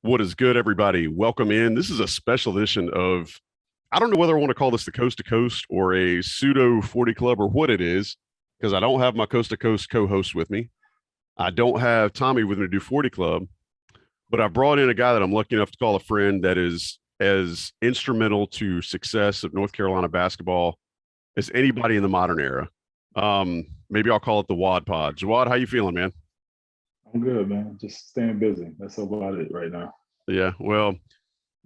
What is good, everybody? Welcome in. This is a special edition of, I don't know whether I want to call this the Coast to Coast or a pseudo 40 Club or what it is, because I don't have my Coast to Coast co host with me. I don't have Tommy with me to do 40 Club, but I brought in a guy that I'm lucky enough to call a friend that is as instrumental to success of North Carolina basketball as anybody in the modern era. Maybe I'll call it the Wad Pod. Jawad, how you feeling, man? I'm good, man. Just staying busy. That's about it right now. Yeah, well,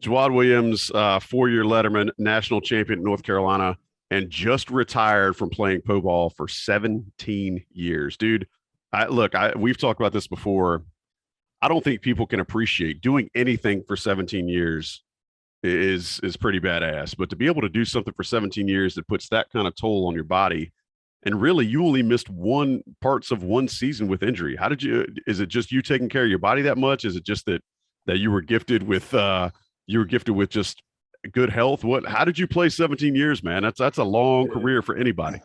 Jawad Williams, 4-year Letterman, national champion in North Carolina, and just retired from playing po ball for 17 years. Dude, we've talked about this before. I don't think people can appreciate doing anything for 17 years is pretty badass. But to be able to do something for 17 years that puts that kind of toll on your body, and really you only missed parts of one season with injury. Is it just you taking care of your body that much? Is it just that you were gifted with just good health? How did you play 17 years, man? That's a long career for anybody.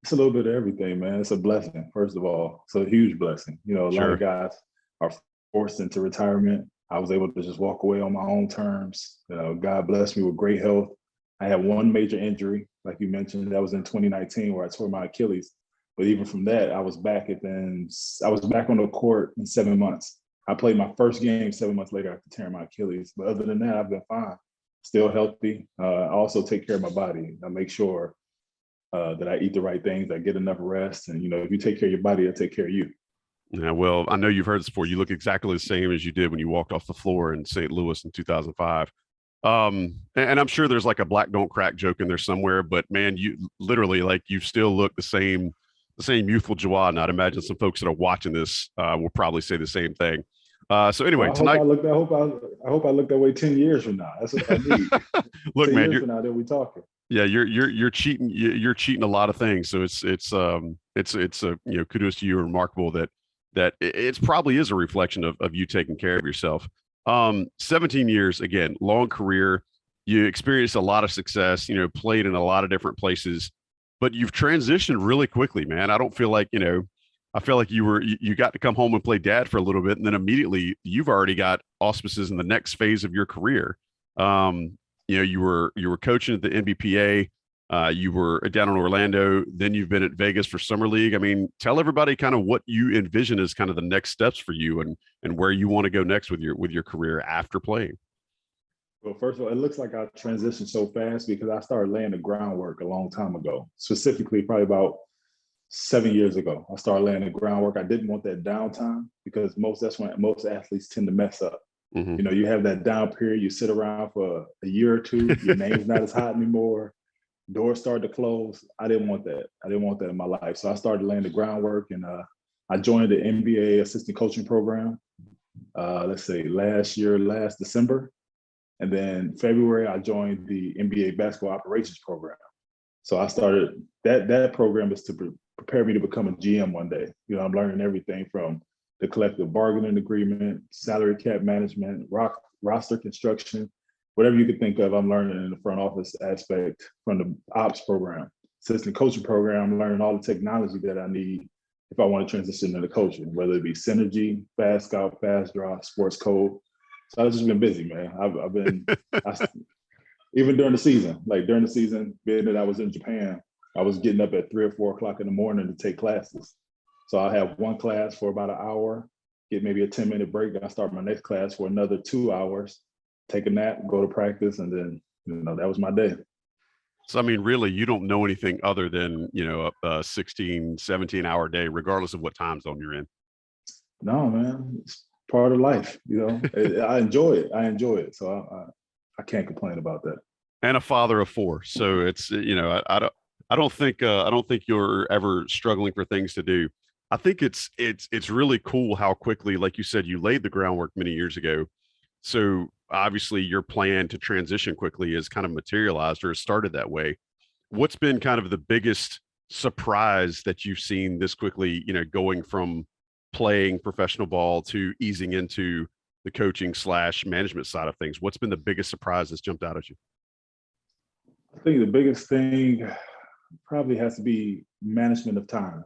It's a little bit of everything, man. It's a blessing, first of all. It's a huge blessing. A lot of guys are forced into retirement. I was able to just walk away on my own terms. God blessed me with great health. I had one major injury, like you mentioned, that was in 2019 where I tore my Achilles. But even from that, I was back on the court in 7 months. I played my first game 7 months later after tearing my Achilles. But other than that, I've been fine, still healthy. I also take care of my body. I make sure that I eat the right things, I get enough rest. And, if you take care of your body, it'll take care of you. Yeah, well, I know you've heard this before. You look exactly the same as you did when you walked off the floor in St. Louis in 2005. And I'm sure there's like a black don't crack joke in there somewhere, but man, you literally you still look the same youthful Jawad. And I'd imagine some folks that are watching this will probably say the same thing. So anyway, tonight, I hope I look that way 10 years from now. That's what I need. Look, 10 man, years from now that we talking. Yeah, you're cheating. You're cheating a lot of things. So it's kudos to you. Remarkable that it probably is a reflection of you taking care of yourself. 17 years, again, long career. You experienced a lot of success, played in a lot of different places, but you've transitioned really quickly, man. I don't feel like, I feel like you got to come home and play dad for a little bit. And then immediately you've already got auspices in the next phase of your career. You were coaching at the NBPA. You were down in Orlando, then you've been at Vegas for Summer League. I mean, tell everybody kind of what you envision as kind of the next steps for you and where you want to go next with your career after playing. Well, first of all, it looks like I transitioned so fast because I started laying the groundwork a long time ago, specifically probably about 7 years ago. I started laying the groundwork. I didn't want that downtime because that's when most athletes tend to mess up. Mm-hmm. You have that down period, you sit around for a year or two, your name's not as hot anymore. Doors started to close. I didn't want that. I didn't want that in my life. So I started laying the groundwork, and I joined the NBA assistant coaching program. Last December, and then February I joined the NBA basketball operations program. So I started that program is to prepare me to become a GM one day. I'm learning everything from the collective bargaining agreement, salary cap management, roster construction. Whatever you could think of, I'm learning in the front office aspect from the ops program. Assistant coaching program, I'm learning all the technology that I need if I want to transition into coaching, whether it be Synergy, Fast Scout, Fast Draw, Sports Code. So I've just been busy, man. Even during the season, being that I was in Japan, I was getting up at 3 or 4 o'clock in the morning to take classes. So I have one class for about an hour, get maybe a 10-minute break, then I start my next class for another 2 hours. Take a nap, go to practice, and then, that was my day. So, I mean, really, you don't know anything other than, a 16, 17-hour day, regardless of what time zone you're in. No, man. It's part of life, I enjoy it. So I can't complain about that. And a father of 4. So it's, I don't think you're ever struggling for things to do. I think it's really cool how quickly, like you said, you laid the groundwork many years ago. So obviously your plan to transition quickly is kind of materialized or started that way. What's been kind of the biggest surprise that you've seen this quickly, going from playing professional ball to easing into the coaching / management side of things? What's been the biggest surprise that's jumped out at you? I think the biggest thing probably has to be management of time.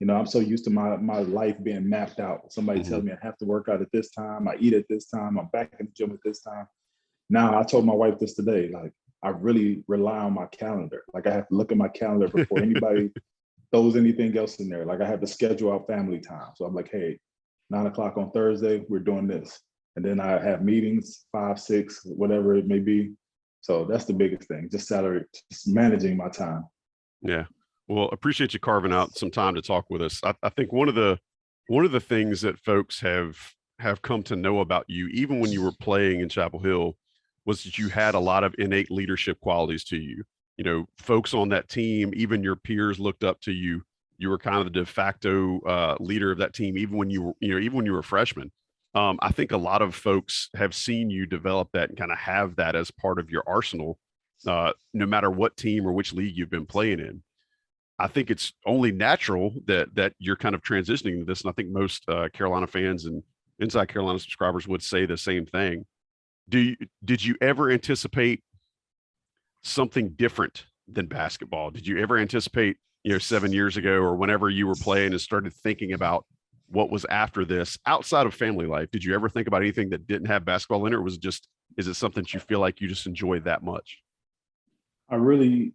I'm so used to my life being mapped out. Somebody tells me I have to work out at this time, I eat at this time, I'm back in the gym at this time. Now, I told my wife this today, like, I really rely on my calendar. Like, I have to look at my calendar before anybody throws anything else in there. Like, I have to schedule out family time. So I'm like, hey, 9 o'clock on Thursday, we're doing this. And then I have meetings, 5, 6, whatever it may be. So that's the biggest thing, just managing my time. Yeah. Well, appreciate you carving out some time to talk with us. I think one of the things that folks have come to know about you, even when you were playing in Chapel Hill, was that you had a lot of innate leadership qualities to you. Folks on that team, even your peers looked up to you. You were kind of the de facto leader of that team, even when you were a freshman. I think a lot of folks have seen you develop that and kind of have that as part of your arsenal, no matter what team or which league you've been playing in. I think it's only natural that you're kind of transitioning to this, and I think most Carolina fans and Inside Carolina subscribers would say the same thing. Did you ever anticipate something different than basketball? Did you ever anticipate, 7 years ago or whenever you were playing and started thinking about what was after this outside of family life? Did you ever think about anything that didn't have basketball in it, or is it something that you feel like you just enjoyed that much? Not really.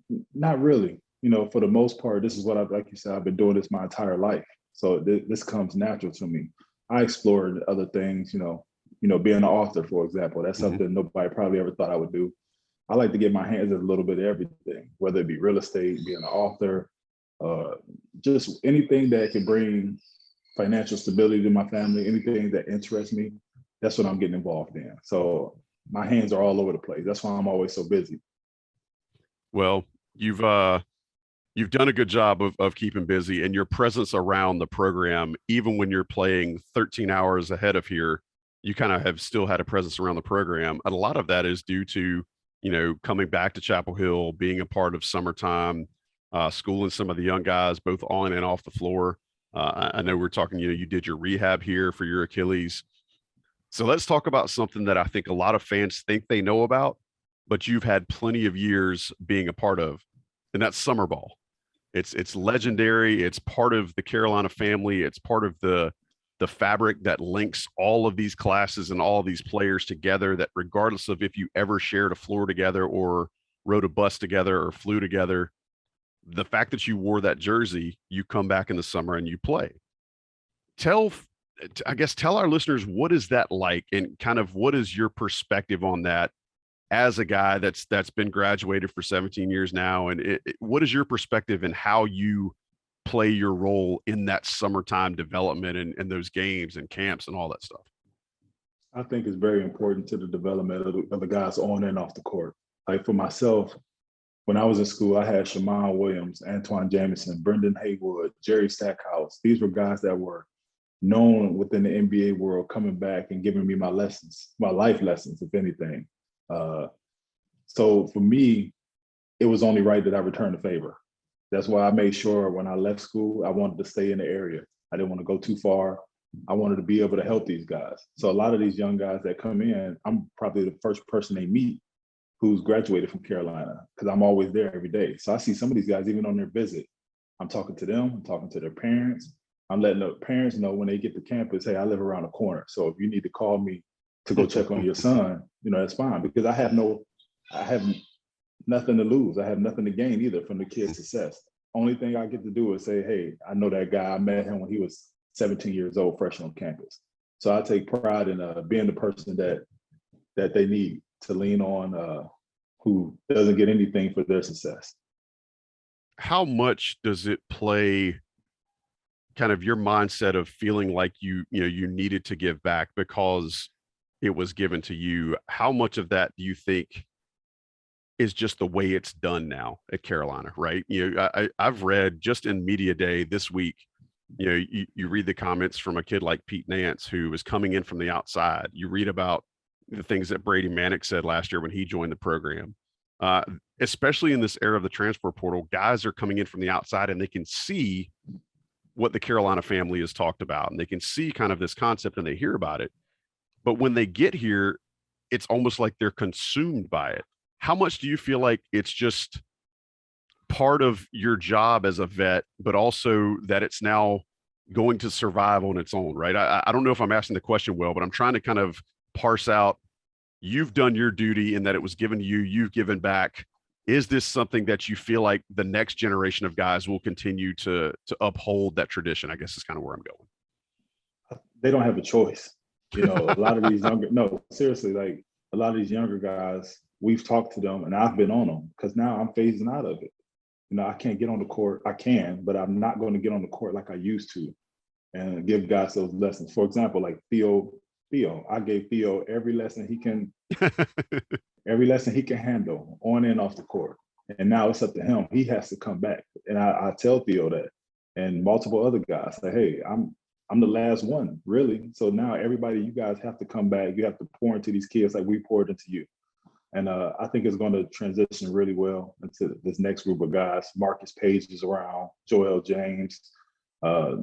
For the most part, this is what like you said, I've been doing this my entire life. So this comes natural to me. I explored other things, being an author, for example. That's something nobody probably ever thought I would do. I like to get my hands in a little bit of everything, whether it be real estate, being an author, just anything that can bring financial stability to my family, anything that interests me, that's what I'm getting involved in. So my hands are all over the place. That's why I'm always so busy. Well, you've done a good job of keeping busy, and your presence around the program, even when you're playing 13 hours ahead of here, you kind of have still had a presence around the program. And a lot of that is due to, coming back to Chapel Hill, being a part of summertime, schooling some of the young guys, both on and off the floor. I know we're talking, you did your rehab here for your Achilles. So let's talk about something that I think a lot of fans think they know about, but you've had plenty of years being a part of, and that's summer ball. It's legendary. It's part of the Carolina family. It's part of the fabric that links all of these classes and all of these players together, that regardless of if you ever shared a floor together or rode a bus together or flew together, the fact that you wore that jersey, you come back in the summer and you play. Tell our listeners, what is that like, and kind of what is your perspective on that as a guy that's been graduated for 17 years now, and what is your perspective in how you play your role in that summertime development and those games and camps and all that stuff? I think it's very important to the development of the guys on and off the court. Like for myself, when I was in school, I had Shammond Williams, Antoine Jamison, Brendan Haywood, Jerry Stackhouse. These were guys that were known within the NBA world, coming back and giving me my lessons, my life lessons, if anything. So for me, it was only right that I return the favor. That's why I made sure when I left school, I wanted to stay in the area. I didn't want to go too far. I wanted to be able to help these guys. So a lot of these young guys that come in, I'm probably the first person they meet who's graduated from Carolina, because I'm always there every day. So I see some of these guys even on their visit. I'm talking to them, I'm talking to their parents. I'm letting the parents know when they get to campus, hey, I live around the corner. So if you need to call me to go check on your son, that's fine, because I have nothing to lose. I have nothing to gain either from the kid's success. Only thing I get to do is say, hey, I know that guy. I met him when he was 17 years old, fresh on campus. So I take pride in being the person that they need to lean on, who doesn't get anything for their success. How much does it play kind of your mindset of feeling like you needed to give back because it was given to you? How much of that do you think is just the way it's done now at Carolina, right? I've read just in media day this week, you read the comments from a kid like Pete Nance, who was coming in from the outside. You read about the things that Brady Manick said last year when he joined the program. Especially in this era of the transfer portal, guys are coming in from the outside and they can see what the Carolina family has talked about, and they can see kind of this concept and they hear about it. But when they get here, it's almost like they're consumed by it. How much do you feel like it's just part of your job as a vet, but also that it's now going to survive on its own, right? I don't know if I'm asking the question well, but I'm trying to kind of parse out, you've done your duty in that it was given to you, you've given back. Is this something that you feel like the next generation of guys will continue to uphold that tradition? I guess is kind of where I'm going. They don't have a choice. A lot of these younger, no, seriously, like a lot of these younger guys, we've talked to them and I've been on them because now I'm phasing out of it. I can't get on the court. I can, but I'm not going to get on the court like I used to and give guys those lessons. For example, like Theo, I gave Theo every lesson he can handle on and off the court. And now it's up to him. He has to come back. And I tell Theo that, and multiple other guys say, hey, I'm the last one, really. So now everybody, you guys have to come back. You have to pour into these kids like we poured into you. And I think it's going to transition really well into this next group of guys. Marcus Page is around, Joel James,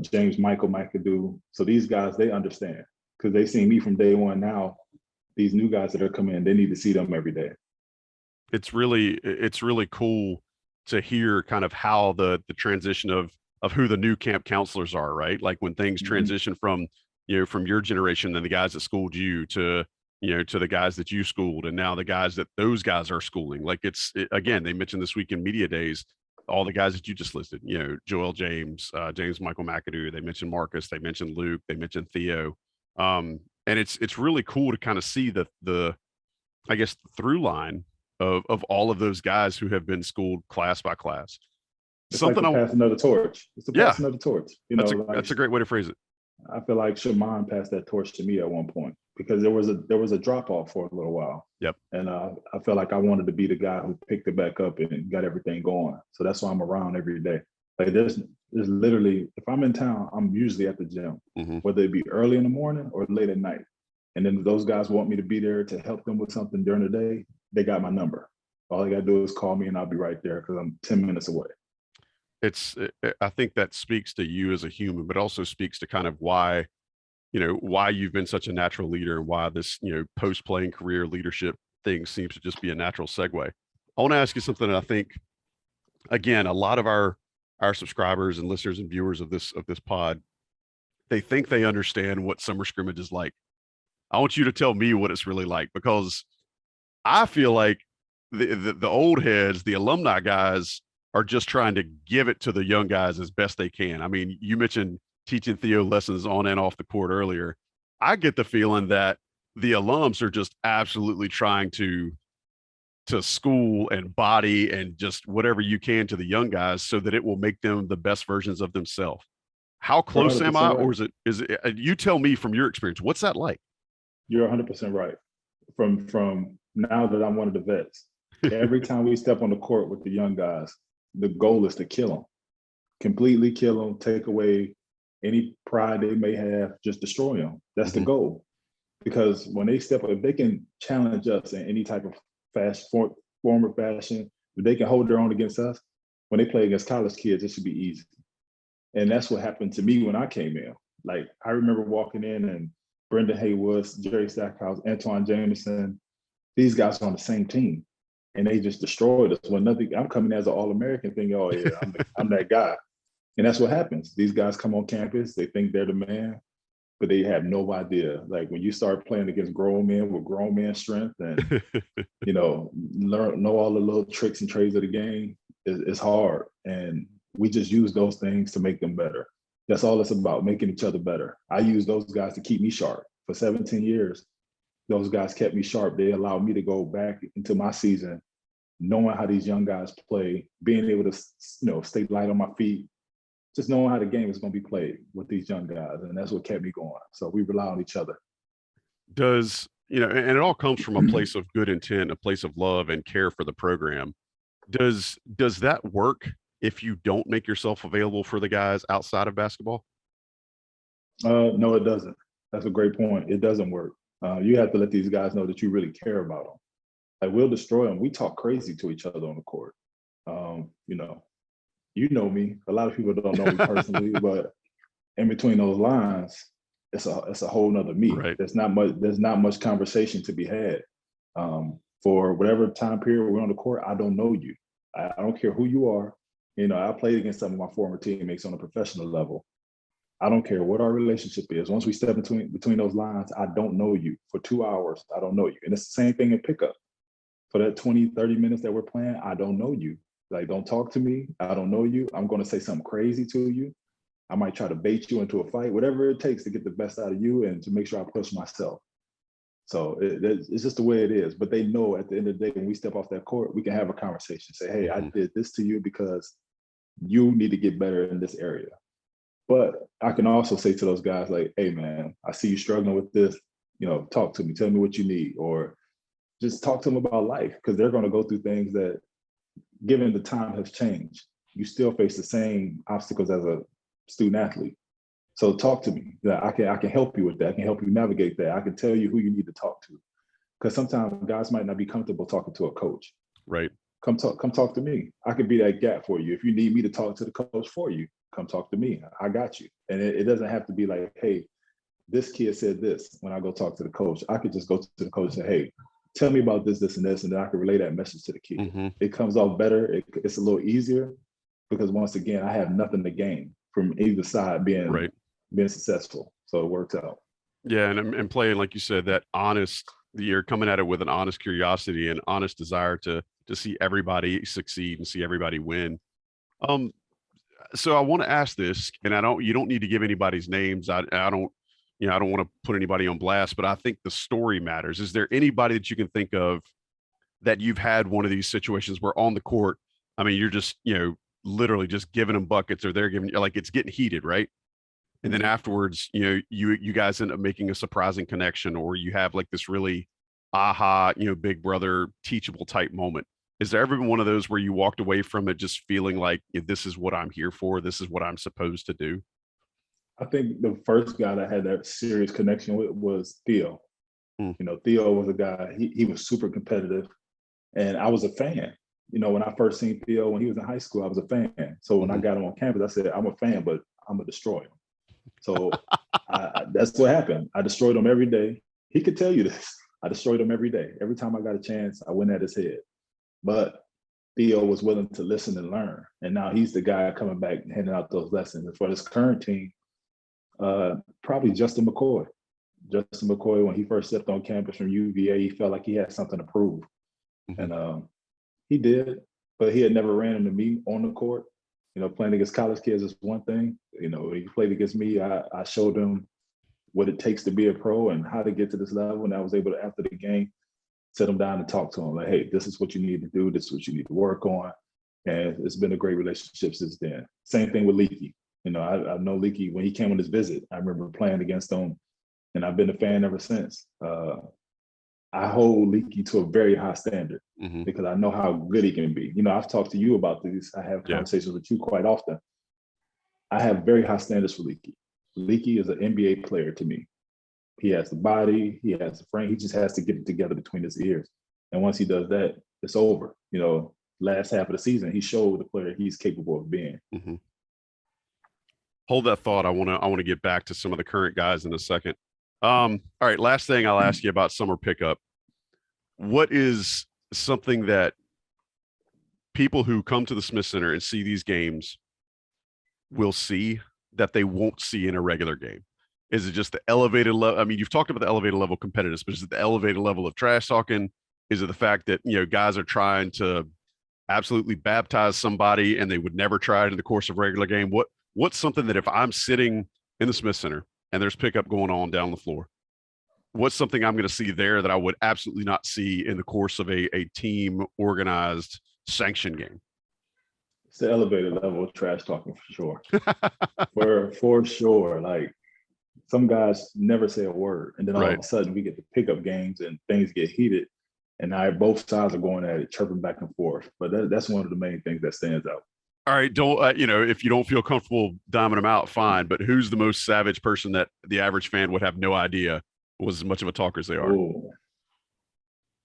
James Michael McAdoo. So these guys, they understand because they seen me from day one. Now, these new guys that are coming in, they need to see them every day. It's really cool to hear kind of how the transition of who the new camp counselors are, right? Like when things transition from your generation and the guys that schooled you to the guys that you schooled, and now the guys that those guys are schooling. Like again, they mentioned this week in media days, all the guys that you just listed, Joel James, James Michael McAdoo, they mentioned Marcus, they mentioned Luke, they mentioned Theo. And it's really cool to kind of see the I guess the through line of all of those guys who have been schooled class by class. It's something like passing another torch. It's the passing of the torch. That's a great way to phrase it. I feel like Shaman passed that torch to me at one point because there was a drop off for a little while. Yep. And I felt like I wanted to be the guy who picked it back up and got everything going. So that's why I'm around every day. Like there's literally, if I'm in town, I'm usually at the gym, whether it be early in the morning or late at night. And then those guys want me to be there to help them with something during the day. They got my number. All they got to do is call me and I'll be right there because I'm 10 minutes away. I think that speaks to you as a human, but also speaks to kind of why you've been such a natural leader and why this, post-playing career leadership thing seems to just be a natural segue. I want to ask you something that I think, again, a lot of our subscribers and listeners and viewers of this pod, they think they understand what summer scrimmage is like. I want you to tell me what it's really like, because I feel like the old heads, the alumni guys, are just trying to give it to the young guys as best they can. I mean, you mentioned teaching Theo lessons on and off the court earlier. I get the feeling that the alums are just absolutely trying to school and body and just whatever you can to the young guys so that it will make them the best versions of themselves. How close am I? Or is it, you tell me from your experience, what's that like? You're 100% right. From now that I'm one of the vets, every time we step on the court with the young guys, the goal is to kill them, completely kill them, take away any pride they may have, just destroy them. That's the goal. Because when they step up, if they can challenge us in any type of form or fashion, if they can hold their own against us, when they play against college kids, it should be easy. And that's what happened to me when I came in. Like, I remember walking in and Brendan Haywoods, Jerry Stackhouse, Antoine Jameson, these guys are on the same team. And they just destroyed us. When nothing, I'm coming as an All-American thinking, oh yeah, I'm that guy. And that's what happens. These guys come on campus, they think they're the man, but they have no idea. Like when you start playing against grown men with grown man strength and, know all the little tricks and trades of the game, it's hard. And we just use those things to make them better. That's all it's about, making each other better. I use those guys to keep me sharp. For 17 years, those guys kept me sharp. They allowed me to go back into my season, knowing how these young guys play, being able to, stay light on my feet, just knowing how the game is going to be played with these young guys. And that's what kept me going. So we rely on each other. And it all comes from a place of good intent, a place of love and care for the program. Does that work if you don't make yourself available for the guys outside of basketball? No, it doesn't. That's a great point. It doesn't work. You have to let these guys know that you really care about them. Like, we'll destroy them. We talk crazy to each other on the court. You know me. A lot of people don't know me personally, but in between those lines, it's a whole nother me. Right. There's not much conversation to be had. For whatever time period we're on the court, I don't know you. I don't care who you are. You know, I played against some of my former teammates on a professional level. I don't care what our relationship is. Once we step between those lines, I don't know you. For 2 hours, I don't know you. And it's the same thing in pickup. For that 20, 30 minutes that we're playing, I don't know you. Like, don't talk to me. I don't know you. I'm going to say something crazy to you. I might try to bait you into a fight, whatever it takes to get the best out of you and to make sure I push myself. So it's just the way it is. But they know at the end of the day, when we step off that court, we can have a conversation. Say, hey, I did this to you because you need to get better in this area. But I can also say to those guys, like, hey, man, I see you struggling with this. You know, talk to me. Tell me what you need. Or just talk to them about life, because they're going to go through things that, given the time has changed, you still face the same obstacles as a student athlete. So talk to me. I can help you with that. I can help you navigate that. I can tell you who you need to talk to. Because sometimes guys might not be comfortable talking to a coach. Right. Come talk to me. I could be that gap for you. If you need me to talk to the coach for you, come talk to me. I got you. And it doesn't have to be like, hey, this kid said this when I go talk to the coach. I could just go to the coach and say, hey, tell me about this, this, and this, and then I can relay that message to the kid. It comes off better. It's a little easier because, once again, I have nothing to gain from either side being successful. So it works out. Yeah, and playing, like you said, that honest, you're coming at it with an honest curiosity and honest desire to see everybody succeed and see everybody win. So I want to ask this, and you don't need to give anybody's names. I don't want to put anybody on blast, but I think the story matters. Is there anybody that you can think of that you've had one of these situations where on the court, I mean, you're just, literally just giving them buckets, or they're giving you, like, it's getting heated, right? And then afterwards, you guys end up making a surprising connection, or you have like this really aha, big brother teachable type moment. Is there ever been one of those where you walked away from it just feeling like, this is what I'm here for, this is what I'm supposed to do? I think the first guy that I had that serious connection with was Theo. Theo was a guy, he was super competitive, and I was a fan. When I first seen Theo when he was in high school, I was a fan. So when I got him on campus, I said, I'm a fan, but I'm going to destroy him. So that's what happened. I destroyed him every day. He could tell you this. I destroyed him every day. Every time I got a chance, I went at his head. But Theo was willing to listen and learn. And now he's the guy coming back and handing out those lessons. And for this current team, probably Justin McCoy. Justin McCoy, when he first stepped on campus from UVA, he felt like he had something to prove. And he did, but he had never ran into me on the court. Playing against college kids is one thing. When he played against me, I showed him what it takes to be a pro and how to get to this level. And I was able to, after the game, sit him down and talk to him like, hey, this is what you need to do. This is what you need to work on. And it's been a great relationship since then. Same thing with Leaky. I know Leaky, when he came on his visit, I remember playing against him, and I've been a fan ever since. I hold Leaky to a very high standard because I know how good he can be. I've talked to you about this. I have conversations with you quite often. I have very high standards for Leaky. Leaky is an NBA player to me. He has the body, he has the frame. He just has to get it together between his ears. And once he does that, it's over. Last half of the season, he showed the player he's capable of being. Hold that thought. I want to get back to some of the current guys in a second. All right, last thing I'll ask you about summer pickup. What is something that people who come to the Smith Center and see these games will see that they won't see in a regular game? Is it just the elevated level? I mean, you've talked about the elevated level competitiveness, but is it the elevated level of trash talking? Is it the fact that, guys are trying to absolutely baptize somebody and they would never try it in the course of a regular game? What's something that if I'm sitting in the Smith Center and there's pickup going on down the floor, what's something I'm going to see there that I would absolutely not see in the course of a team organized sanction game? It's the elevated level of trash talking for sure. for sure. Like, some guys never say a word, and then all of a sudden we get the pickup games and things get heated, and now both sides are going at it, chirping back and forth. But that's one of the main things that stands out. All right, don't if you don't feel comfortable diming them out, fine. But who's the most savage person that the average fan would have no idea was as much of a talker as they are? Ooh.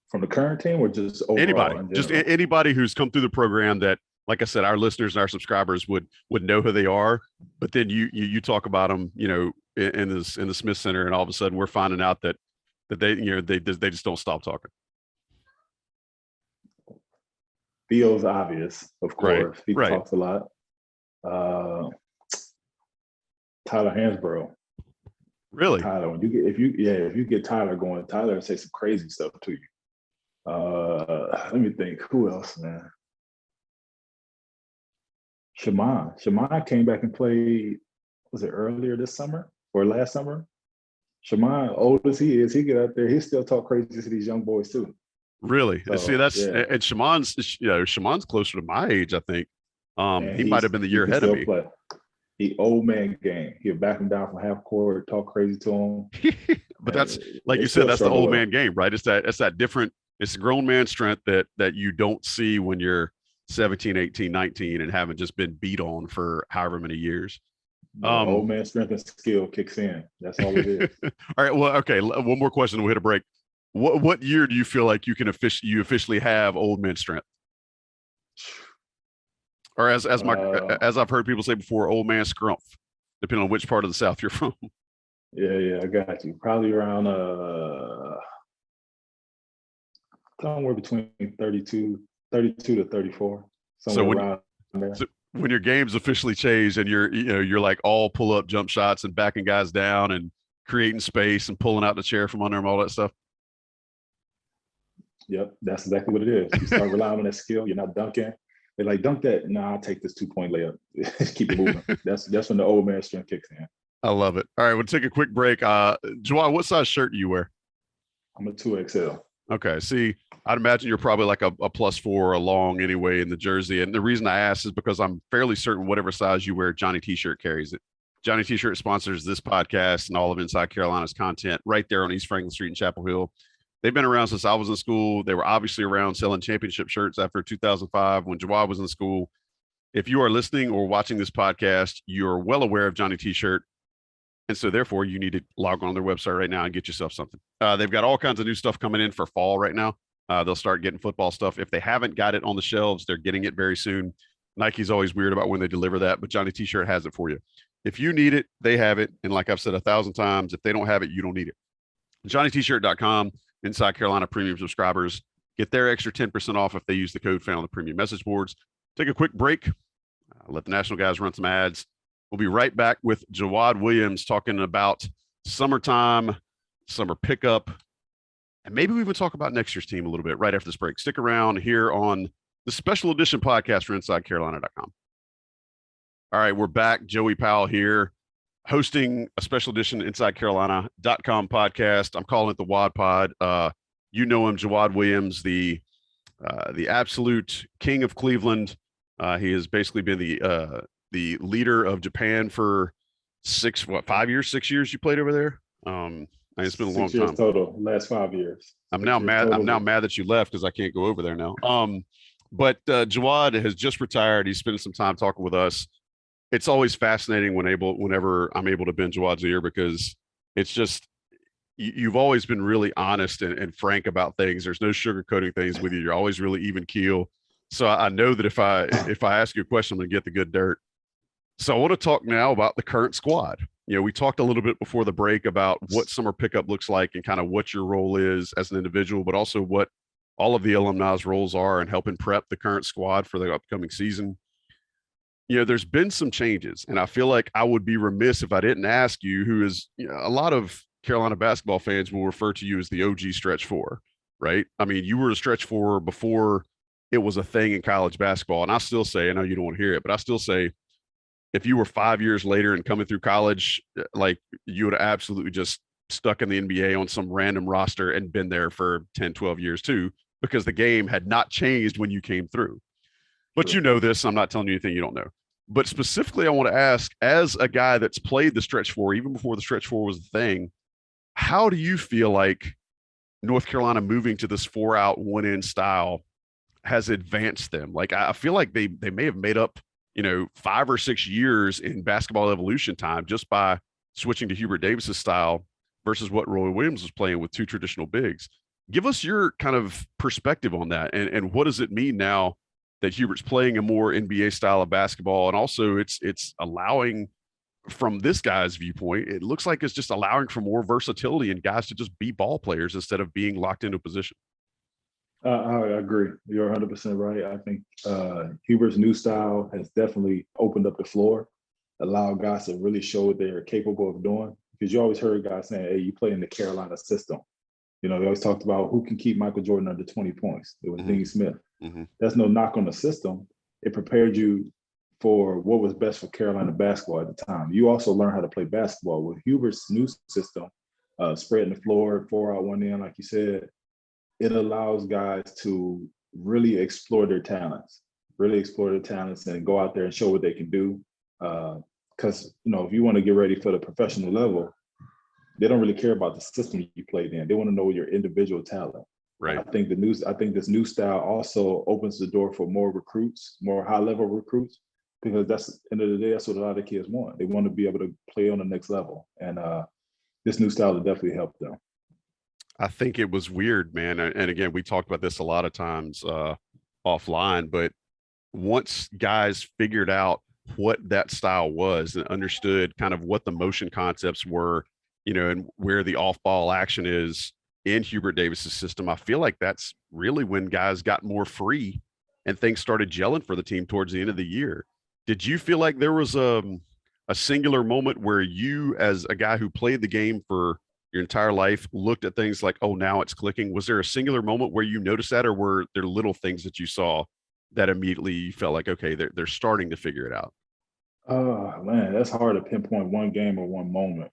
From the current team, or just overall? Anybody, just anybody who's come through the program that, like I said, our listeners and our subscribers would know who they are. But then you talk about them, in the Smith Center, and all of a sudden we're finding out that they they just don't stop talking. Theo's obvious, of Right. course. He Right. talks a lot. Uh, Tyler Hansborough. Really? Tyler, when you get if you get Tyler going, Tyler will say some crazy stuff to you. Let me think. Who else, man? Shaman came back and played. Was it earlier this summer or last summer? Shaman, old as he is, he get out there. He still talk crazy to these young boys too. Really? See, So that's yeah, and Shaman's closer to my age, I think. and He might have been the he year can ahead of still me. play. The old man game. He'll back him down from half court, talk crazy to him. But And that's like they you said, still that's the struggle old with him. man game, right? It's that different, it's the grown man strength that you don't see when you're 17, 18, 19 and haven't just been beat on for however many years. The old man strength and skill kicks in. That's all it is. All right. Well, okay. One more question. We'll hit a break. What year do you feel like you officially have old man strength? Or as I've heard people say before, old man scrumph, depending on which part of the South you're from. Yeah, I got you. Probably around somewhere between 32 to 34, So somewhere around there. so when your game's officially changed and you're like all pull up jump shots and backing guys down and creating space and pulling out the chair from under them, all that stuff. Yep, that's exactly what it is. You start relying on that skill. You're not dunking. They're like, dunk that. Nah, I'll take this 2-point layup. Keep it moving. That's when the old man strength kicks in. I love it. All right, we'll take a quick break. Jawad, what size shirt do you wear? I'm a 2XL. Okay. See, I'd imagine you're probably like a +4 or a long anyway in the jersey. And the reason I ask is because I'm fairly certain whatever size you wear, Johnny T-shirt carries it. Johnny T-shirt sponsors this podcast and all of Inside Carolina's content right there on East Franklin Street in Chapel Hill. They've been around since I was in school. They were obviously around selling championship shirts after 2005 when Jawad was in school. If you are listening or watching this podcast, you're well aware of Johnny T-shirt. And so therefore you need to log on their website right now and get yourself something. They've got all kinds of new stuff coming in for fall right now. They'll start getting football stuff. If they haven't got it on the shelves, they're getting it very soon. Nike's always weird about when they deliver that, but Johnny T-shirt has it for you. If you need it, they have it. And like I've said 1,000 times, if they don't have it, you don't need it. JohnnyT-shirt.com, Inside Carolina premium subscribers get their extra 10% off if they use the code found on the premium message boards. Take a quick break. Let the national guys run some ads. We'll be right back with Jawad Williams talking about summertime, summer pickup, and maybe we even talk about next year's team a little bit right after this break. Stick around here on the special edition podcast for InsideCarolina.com. All right, we're back. Joey Powell here, hosting a special edition InsideCarolina.com podcast. I'm calling it the Wad Pod. You know him, Jawad Williams, the absolute king of Cleveland. He has basically been the leader of Japan for 5 years, 6 years you played over there. It's been a long 6 years time total. Last 5 years. I'm now mad that you left because I can't go over there now. But Jawad has just retired. He's spending some time talking with us. It's always fascinating whenever I'm able to bend Jawad's ear because it's just you've always been really honest and frank about things. There's no sugarcoating things with you. You're always really even keel. So I know that if I ask you a question, I'm going to get the good dirt. So I want to talk now about the current squad. We talked a little bit before the break about what summer pickup looks like and kind of what your role is as an individual, but also what all of the alumni's roles are in helping prep the current squad for the upcoming season. There's been some changes, and I feel like I would be remiss if I didn't ask you, who is a lot of Carolina basketball fans will refer to you as the OG stretch four, right? I mean, you were a stretch four before it was a thing in college basketball. And I still say, I know you don't want to hear it, but I still say, if you were 5 years later and coming through college, like you would have absolutely just stuck in the NBA on some random roster and been there for 10, 12 years too, because the game had not changed when you came through. But you know this, I'm not telling you anything you don't know. But specifically, I want to ask, as a guy that's played the stretch four, even before the stretch four was the thing, how do you feel like North Carolina moving to this 4-out, 1-in style has advanced them? Like, I feel like they may have made up 5 or 6 years in basketball evolution time just by switching to Hubert Davis's style versus what Roy Williams was playing with 2 traditional bigs. Give us your kind of perspective on that. And what does it mean now that Hubert's playing a more NBA style of basketball? And also it's allowing, from this guy's viewpoint, it looks like it's just allowing for more versatility and guys to just be ball players instead of being locked into a position. I agree. You're 100% right. I think Hubert's new style has definitely opened up the floor, allowed guys to really show what they're capable of doing. Because you always heard guys saying, "Hey, you play in the Carolina system." You know, they always talked about who can keep Michael Jordan under 20 points. It was Mm-hmm. Dean Smith. Mm-hmm. That's no knock on the system. It prepared you for what was best for Carolina basketball at the time. You also learn how to play basketball with Hubert's new system, spreading the floor, 4 out, 1 in, like you said. It allows guys to really explore their talents, and go out there and show what they can do. Because you know, if you want to get ready for the professional level, they don't really care about the system you played in. They want to know your individual talent. Right. I think this new style also opens the door for more recruits, more high level recruits, because that's at the end of the day, that's what a lot of kids want. They want to be able to play on the next level, and this new style will definitely help them. I think it was weird, man. And again, we talked about this a lot of times offline, but once guys figured out what that style was and understood kind of what the motion concepts were, you know, and where the off ball action is in Hubert Davis's system, I feel like that's really when guys got more free and things started gelling for the team towards the end of the year. Did you feel like there was a singular moment where you, as a guy who played the game for your entire life, looked at things like, oh, now it's clicking? Was there a singular moment where you noticed that, or were there little things that you saw that immediately you felt like, okay, they're starting to figure it out? Oh man, that's hard to pinpoint one game or one moment,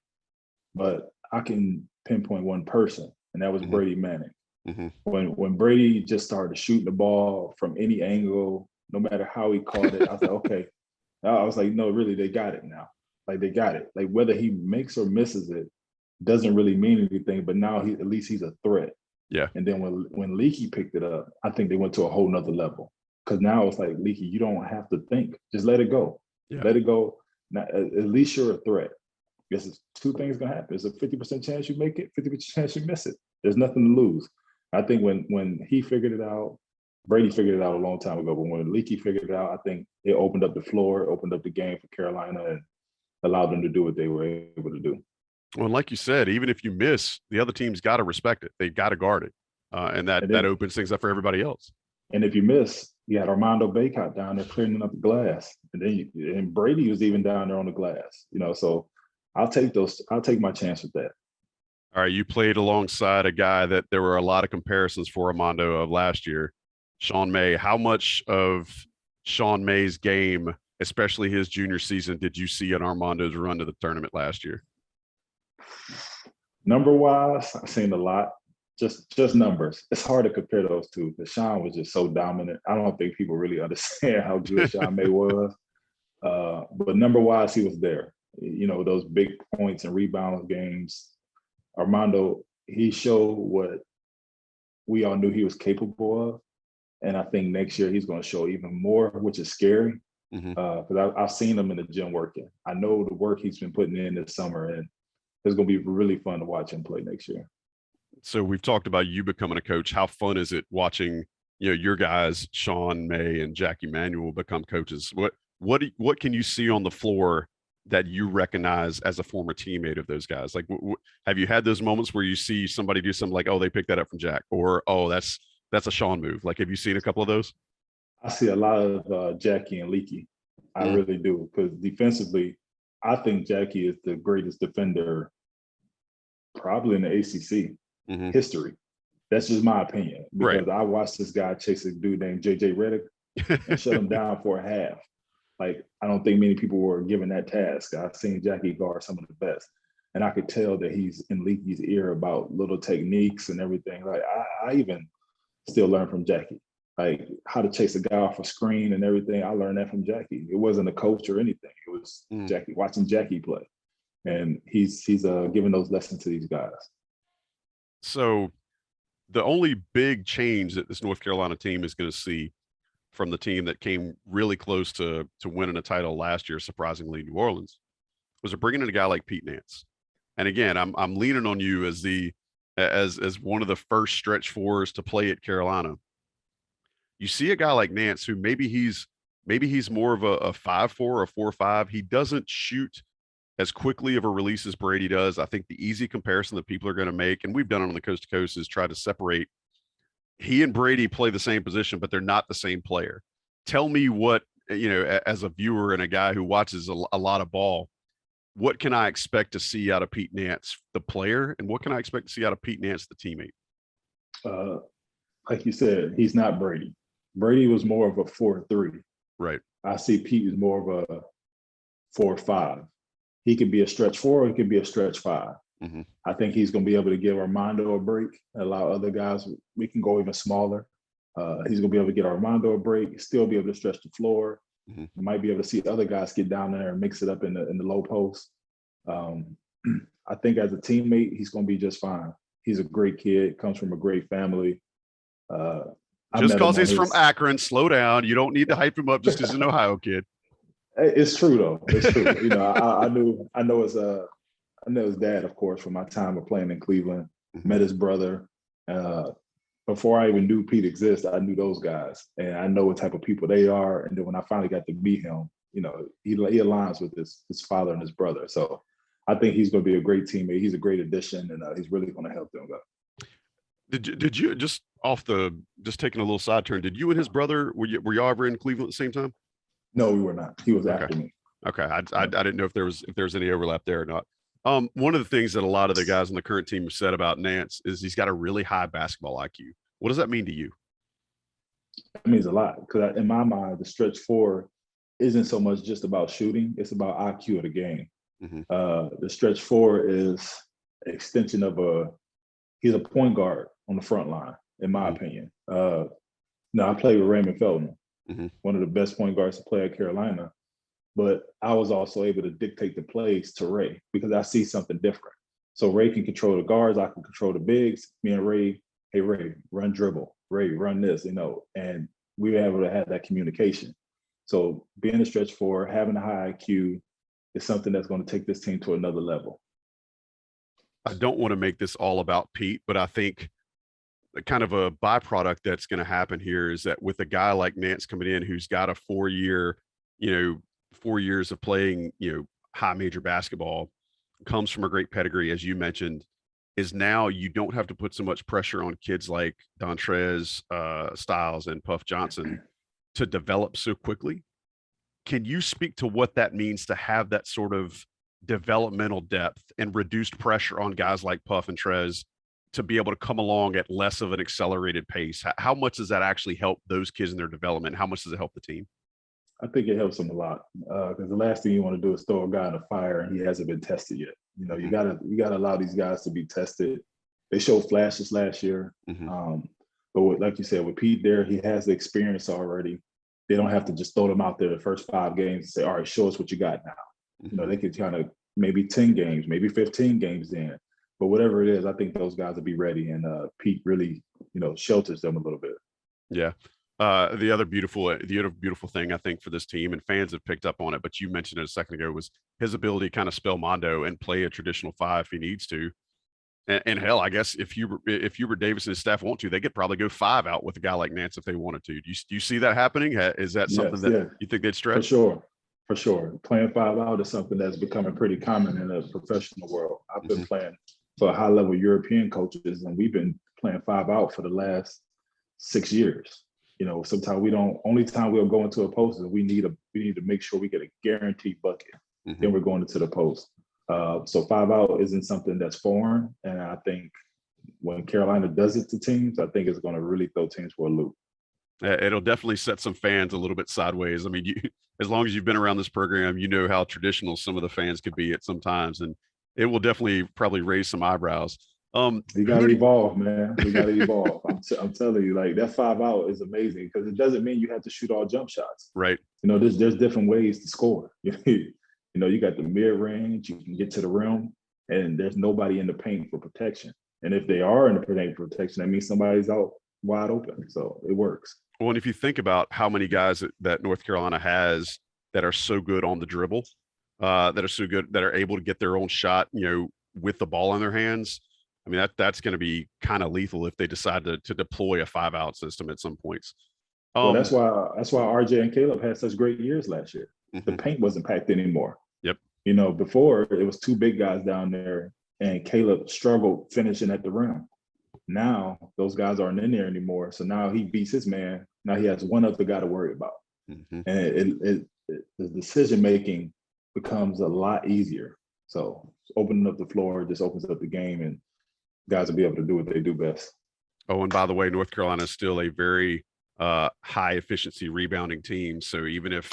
but I can pinpoint one person, and that was Mm-hmm. Brady Manning. Mm-hmm. When Brady just started shooting the ball from any angle, no matter how he caught it, I was like, okay. I was like, no, really, they got it now. Like they got it. Like whether he makes or misses it doesn't really mean anything. But now at least he's a threat. Yeah. And then when Leaky picked it up, I think they went to a whole nother level. Because now it's like, Leaky, you don't have to think. Just let it go. Yeah. Let it go. Now, at least you're a threat. This is two things gonna happen. It's a 50% chance you make it, 50% chance you miss it. There's nothing to lose. I think when he figured it out, Brady figured it out a long time ago. But when Leaky figured it out, I think it opened up the floor, opened up the game for Carolina, and allowed them to do what they were able to do. Well, and like you said, even if you miss, the other team's got to respect it. They've got to guard it, and that opens things up for everybody else. And if you miss, you had Armando Bacot down there cleaning up the glass, and then and Brady was even down there on the glass. You know, so I'll take my chance with that. All right, you played alongside a guy that there were a lot of comparisons for Armando of last year, Sean May. How much of Sean May's game, especially his junior season, did you see in Armando's run to the tournament last year? Number wise, I've seen a lot. Just numbers. It's hard to compare those two because Sean was just so dominant. I don't think people really understand how good Sean May was. But number wise, he was there. You know, those big points and rebounds games. Armando, he showed what we all knew he was capable of. And I think next year he's going to show even more, which is scary. Because I've seen him in the gym working. I know the work he's been putting in this summer, and it's going to be really fun to watch him play next year. So we've talked about you becoming a coach. How fun is it watching, you know, your guys, Sean May and Jackie Manuel, become coaches? What can you see on the floor that you recognize as a former teammate of those guys? Like, have you had those moments where you see somebody do something like, oh, they picked that up from Jack, or oh, that's a Sean move? Like, have you seen a couple of those? I see a lot of Jackie and Leaky. I really do, because defensively, I think Jackie is the greatest defender probably in the ACC history. That's just my opinion, because I watched this guy chase a dude named JJ Redick and shut him down for a half. Like, I don't think many people were given that task. I've seen Jackie guard some of the best. And I could tell that he's in Leaky's ear about little techniques and everything. Like, I even still learn from Jackie. Like, how to chase a guy off a screen and everything. I learned that from Jackie. It wasn't a coach or anything. It was Jackie, watching Jackie play. And he's giving those lessons to these guys. So the only big change that this North Carolina team is going to see from the team that came really close to winning a title last year, surprisingly, New Orleans, was bringing in a guy like Pete Nance. And again, I'm leaning on you as as one of the first stretch fours to play at Carolina. You see a guy like Nance, who maybe he's more of a 5'4" or 4'5". He doesn't shoot as quickly of a release as Brady does. I think the easy comparison that people are going to make, and we've done it on the Coast to Coast, is try to separate he and Brady play the same position, but they're not the same player. Tell me what, as a viewer and a guy who watches a lot of ball, what can I expect to see out of Pete Nance, the player, and what can I expect to see out of Pete Nance, the teammate? Uh, like you said, he's not Brady. Brady was more of a 4-3. Right. I see Pete is more of a 4-5. He could be a stretch 4, he could be a stretch 5. Mm-hmm. I think he's going to be able to give Armando a break, allow other guys, we can go even smaller. He's going to be able to get Armando a break, still be able to stretch the floor. Mm-hmm. Might be able to see other guys get down there and mix it up in the low post. I think as a teammate, he's going to be just fine. He's a great kid, comes from a great family. Just because he's from Akron, slow down. You don't need to hype him up just because he's an Ohio kid. It's true though. It's true. I know his dad, of course, from my time of playing in Cleveland. Mm-hmm. Met his brother. Before I even knew Pete exists, I knew those guys, and I know what type of people they are. And then when I finally got to meet him, he aligns with his father and his brother. So I think he's going to be a great teammate. He's a great addition, and he's really going to help them go. Did you just taking a little side turn? Did you and his brother were y'all ever in Cleveland at the same time? No, we were not. He was after me. Okay, I didn't know if there was any overlap there or not. One of the things that a lot of the guys on the current team have said about Nance is he's got a really high basketball IQ. What does that mean to you? It means a lot because in my mind, the stretch 4 isn't so much just about shooting; it's about IQ of the game. Mm-hmm. The stretch 4 is an extension of he's a point guard on the front line, in my opinion. I played with Raymond Felton, one of the best point guards to play at Carolina. But I was also able to dictate the plays to Ray because I see something different. So Ray can control the guards, I can control the bigs. Me and Ray, hey Ray, run dribble. Ray, run this, and we were able to have that communication. So being a stretch 4, having a high IQ is something that's going to take this team to another level. I don't want to make this all about Pete, but I think kind of a byproduct that's going to happen here is that with a guy like Nance coming in, who's got a 4-year, 4 years of playing, high major basketball, comes from a great pedigree, as you mentioned, is now you don't have to put so much pressure on kids like Dontrez Styles and Puff Johnson to develop so quickly. Can you speak to what that means to have that sort of developmental depth and reduced pressure on guys like Puff and Trez to be able to come along at less of an accelerated pace? How much does that actually help those kids in their development? How much does it help the team? I think it helps them a lot because the last thing you want to do is throw a guy in a fire and he hasn't been tested yet. You gotta allow these guys to be tested. They showed flashes last year, but like you said, with Pete there, he has the experience already. They don't have to just throw them out there the first 5 games and say, "All right, show us what you got now." They could kind of maybe 10 games, maybe 15 games in, but whatever it is, I think those guys will be ready. And Pete really, shelters them a little bit. Yeah. The other beautiful thing I think for this team, and fans have picked up on it, but you mentioned it a second ago, was his ability to kind of spell Mondo and play a traditional 5 if he needs to. And hell, I guess if Hubert Davis and his staff want to, they could probably go 5 out with a guy like Nance if they wanted to. Do you see that happening? Is that something you think they'd stretch? For sure. Playing 5 out is something that's becoming pretty common in the professional world. I've been playing for high-level European coaches, and we've been playing 5 out for the last 6 years. Sometimes only time we'll go into a post is we need to make sure we get a guaranteed bucket. Then we're going into the post. So 5 out isn't something that's foreign. And I think when Carolina does it to teams, I think it's going to really throw teams for a loop. It'll definitely set some fans a little bit sideways. I mean, as long as you've been around this program, you know how traditional some of the fans could be at some times, and it will definitely probably raise some eyebrows. You got to evolve, man. We got to evolve. I'm telling you, like that 5 out is amazing because it doesn't mean you have to shoot all jump shots. Right. There's different ways to score. You got the mid range. You can get to the rim, and there's nobody in the paint for protection. And if they are in the paint for protection, that means somebody's out wide open. So it works. Well, and if you think about how many guys that North Carolina has that are so good on the dribble, that are so good that are able to get their own shot, with the ball in their hands. I mean, that's going to be kind of lethal if they decide to deploy a 5 out system at some points. Well, that's why RJ and Caleb had such great years last year. The paint wasn't packed anymore. Yep. Before it was 2 big guys down there, and Caleb struggled finishing at the rim. Now those guys aren't in there anymore. So now he beats his man. Now he has one other guy to worry about. Mm-hmm. And the decision making becomes a lot easier. So opening up the floor just opens up the game, and guys will be able to do what they do best. Oh, and by the way, North Carolina is still a very high efficiency rebounding team. So even if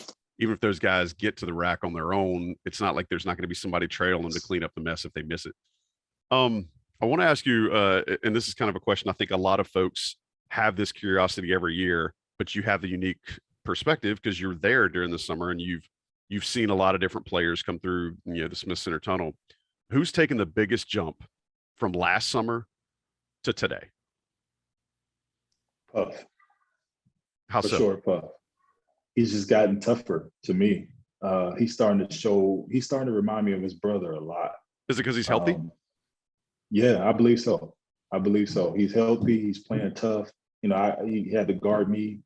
those guys get to the rack on their own, it's not like there's not going to be somebody trailing them to clean up the mess if they miss it. I want to ask you, and this is kind of a question I think a lot of folks have this curiosity every year, but you have the unique perspective because you're there during the summer and you've seen a lot of different players come through, the Smith Center tunnel. Who's taken the biggest jump from last summer to today? Puff. How For so? sure, Puff. He's just gotten tougher to me. He's starting to remind me of his brother a lot. Is it because he's healthy? Yeah, I believe so. He's healthy. He's playing tough. He had to guard me,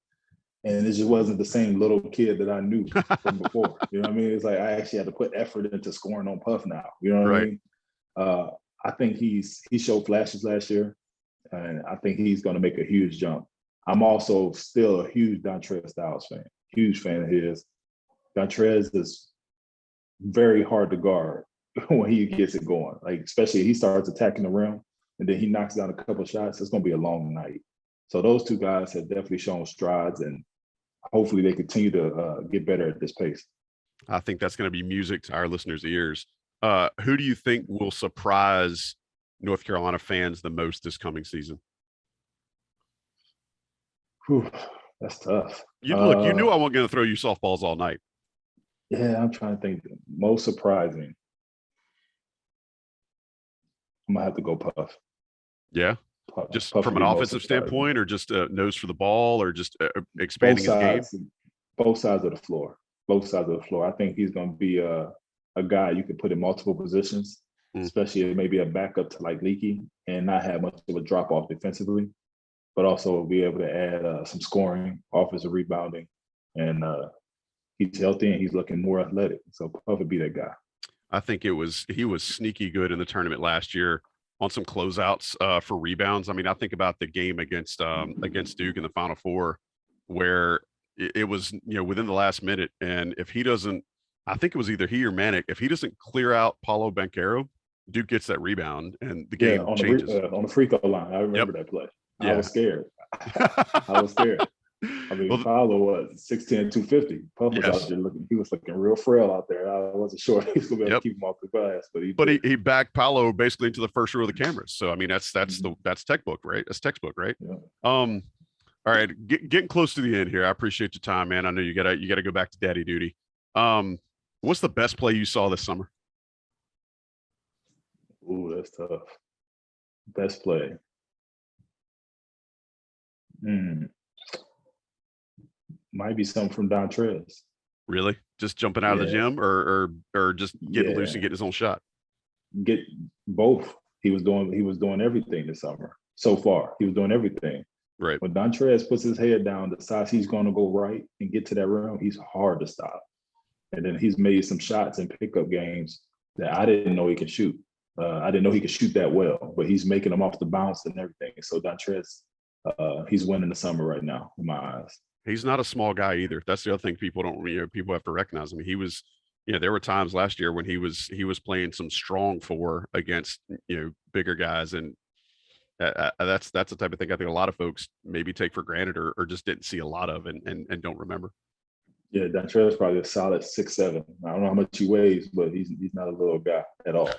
and it just wasn't the same little kid that I knew from before. You know what I mean? It's like I actually had to put effort into scoring on Puff now. You know what I mean? I think he showed flashes last year, and I think he's going to make a huge jump. I'm also still a huge Dontrez Styles fan. Huge fan of his. Dontrez is very hard to guard when he gets it going. Like, especially if he starts attacking the rim and then he knocks down a couple of shots, it's going to be a long night. So those two guys have definitely shown strides, and hopefully they continue to get better at this pace. I think that's going to be music to our listeners' ears. Who do you think will surprise North Carolina fans the most this coming season? Whew, that's tough. You knew I wasn't going to throw you softballs all night. Yeah, I'm trying to think. Most surprising. I'm gonna have to go Puff. Yeah, Puff, just Puff from an offensive standpoint, or just nose for the ball, or just expanding his game. Both sides of the floor. Both sides of the floor. I think he's going to be a guy you can put in multiple positions, especially maybe a backup to like Leaky, and not have much of a drop off defensively, but also be able to add some scoring, offensive rebounding, and he's healthy and he's looking more athletic. So Puff would be that guy. I think he was sneaky good in the tournament last year on some closeouts for rebounds. I mean, I think about the game against Duke in the Final Four, where it was, within the last minute. And if he doesn't, I think it was either he or Manic, if he doesn't clear out Paulo Banchero, Duke gets that rebound and the game changes. On the free throw line. I remember that play. Yeah. I was scared. I mean, Paulo was 6'10", 250. Puff was out there he was looking real frail out there. I wasn't sure he was going to be able to keep him off the glass, but he backed Paulo basically into the first row of the cameras. So, I mean, that's textbook, right? That's textbook, right? Yeah. All right, getting close to the end here. I appreciate your time, man. I know you gotta go back to daddy duty. What's the best play you saw this summer? Ooh, that's tough. Best play. Might be something from Dontrez. Really? Just jumping out of the gym, or just getting loose and getting his own shot? Get both. He was doing everything this summer. So far, he was doing everything. Right. When Dontrez puts his head down, decides he's going to go right and get to that rim, he's hard to stop. And then he's made some shots in pickup games that I didn't know he could shoot. I didn't know he could shoot that well, but he's making them off the bounce and everything. So Dontrez, he's winning the summer right now in my eyes. He's not a small guy either. That's the other thing people have to recognize. I mean, he was, there were times last year when he was playing some strong four against, bigger guys. And that's the type of thing I think a lot of folks maybe take for granted or just didn't see a lot of and don't remember. Yeah, Dontrez is probably a solid 6'7". I don't know how much he weighs, but he's not a little guy at all.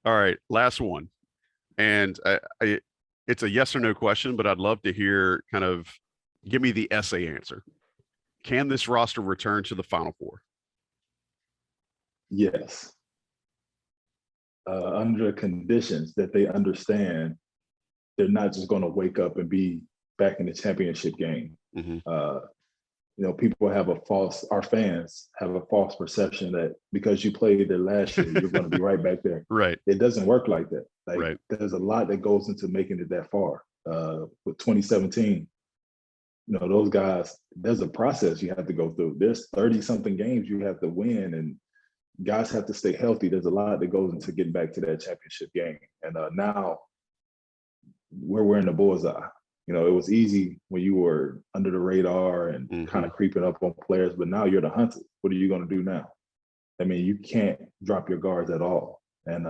All right, last one. And it's a yes or no question, but I'd love to hear give me the essay answer. Can this roster return to the Final Four? Yes. Under conditions that they understand, they're not just going to wake up and be back in the championship game. People have our fans have a false perception that because you played there last year, you're going to be right back there. Right. It doesn't work like that. Right. There's a lot that goes into making it that far. With 2017, those guys, there's a process you have to go through. There's 30-something games you have to win, and guys have to stay healthy. There's a lot that goes into getting back to that championship game. And now where we're in the bullseye. You know, it was easy when you were under the radar and kind of creeping up on players, but now you're the hunted. What are you going to do now? I mean, you can't drop your guards at all. And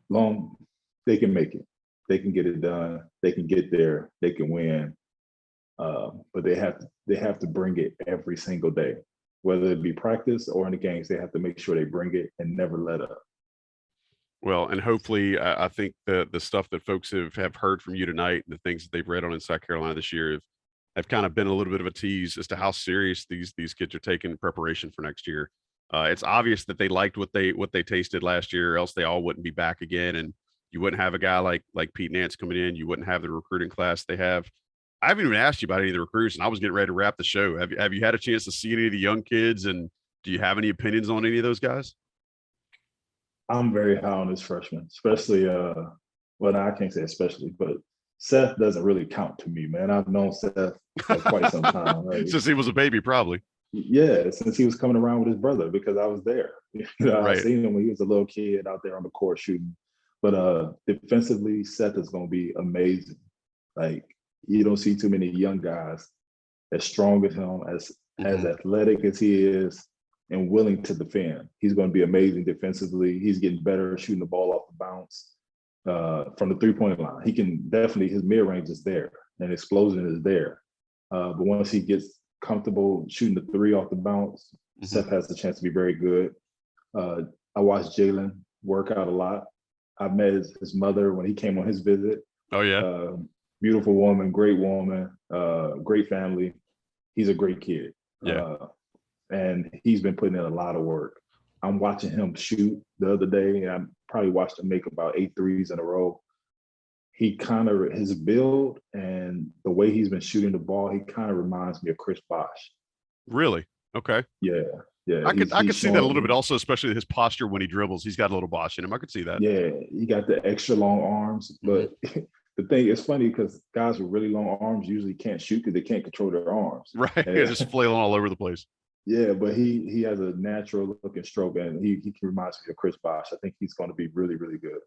long, they can make it. They can get it done. They can get there. They can win. But they have to bring it every single day, whether it be practice or in the games. They have to make sure they bring it and never let up. Well, and hopefully, I think the stuff that folks have heard from you tonight, and the things that they've read on Inside Carolina this year, have kind of been a little bit of a tease as to how serious these kids are taking in preparation for next year. It's obvious that they liked what they tasted last year, or else they all wouldn't be back again, and you wouldn't have a guy like Pete Nance coming in. You wouldn't have the recruiting class they have. I haven't even asked you about any of the recruits, and I was getting ready to wrap the show. Have you had a chance to see any of the young kids, and do you have any opinions on any of those guys? I'm very high on this freshman, especially well, I can't say especially, but Seth doesn't really count to me, man. I've known Seth for quite some time. Right? Since he was a baby, probably. Yeah, since he was coming around with his brother, because I was there. You know, right. I seen him when he was a little kid out there on the court shooting. But defensively, Seth is going to be amazing. Like, you don't see too many young guys as strong as him, as athletic as he is, and willing to defend. He's going to be amazing defensively. He's getting better at shooting the ball off the bounce from the three-point line. He can definitely, his mid-range is there and explosion is there. But once he gets comfortable shooting the three off the bounce, Seth has the chance to be very good. I watched Jalen work out a lot. I met his mother when he came on his visit. Oh, yeah. Beautiful woman, great family. He's a great kid. Yeah. And he's been putting in a lot of work. I'm watching him shoot the other day. I probably watched him make about 8 threes in a row. He kind of, his build and the way he's been shooting the ball, he kind of reminds me of Chris Bosh. Really? Okay. Yeah. I could see that a little bit also, especially his posture when he dribbles. He's got a little Bosh in him. I could see that. Yeah, he got the extra long arms. But the thing is funny because guys with really long arms usually can't shoot because they can't control their arms. Right. Yeah, just flailing all over the place. Yeah, but he has a natural looking stroke, and he reminds me of Chris Bosh. I think he's going to be really, really good.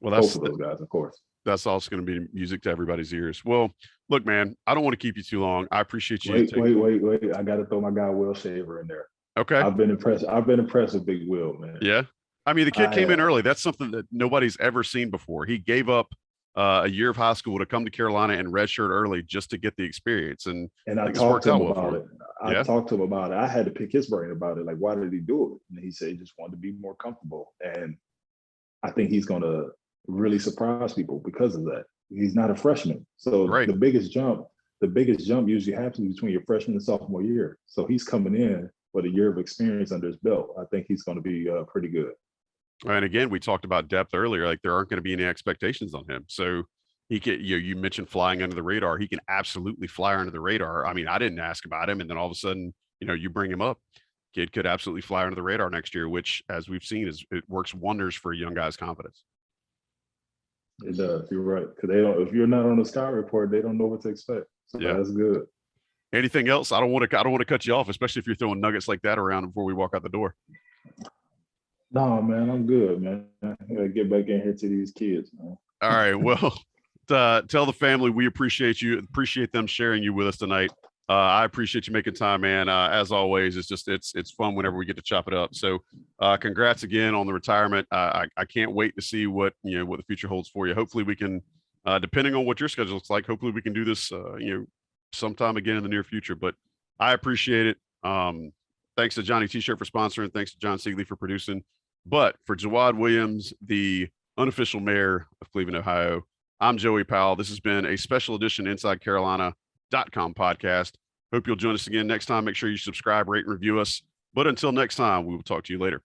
Well, that's both of those guys, of course. That's also going to be music to everybody's ears. Well, look, man, I don't want to keep you too long. I appreciate you. Wait. I got to throw my guy Will Shaver in there. Okay. I've been impressed with Big Will, man. Yeah. I mean, the kid came in early. That's something that nobody's ever seen before. He gave up a year of high school to come to Carolina and redshirt early just to get the experience. And I talked to him about it. I talked to him about it. I had to pick his brain about it. Like, why did he do it? And he said he just wanted to be more comfortable. And I think he's going to really surprise people because of that. He's not a freshman. So the biggest jump usually happens between your freshman and sophomore year. So he's coming in with a year of experience under his belt. I think he's going to be pretty good. And again, we talked about depth earlier. Like, there aren't going to be any expectations on him. So he can, you mentioned flying under the radar. He can absolutely fly under the radar. I mean, I didn't ask about him, and then all of a sudden, you bring him up. Kid could absolutely fly under the radar next year, which, as we've seen, it works wonders for a young guy's confidence. It does. You're right. Because they don't. If you're not on the scout report, they don't know what to expect. So that's good. Anything else? I don't want to cut you off, especially if you're throwing nuggets like that around before we walk out the door. No, man, I'm good, man. I gotta get back in here to these kids, man. All right. Well, tell the family we appreciate you. Appreciate them sharing you with us tonight. I appreciate you making time, man. As always, it's fun whenever we get to chop it up. So, congrats again on the retirement. I can't wait to see what the future holds for you. Hopefully, we can, depending on what your schedule looks like, hopefully we can do this, sometime again in the near future. But I appreciate it. Thanks to Johnny T-Shirt for sponsoring. Thanks to John Siegley for producing. But for Jawad Williams, the unofficial mayor of Cleveland, Ohio, I'm Joey Powell. This has been a special edition Inside Carolina.com podcast. Hope you'll join us again next time. Make sure you subscribe, rate, and review us. But until next time, we will talk to you later.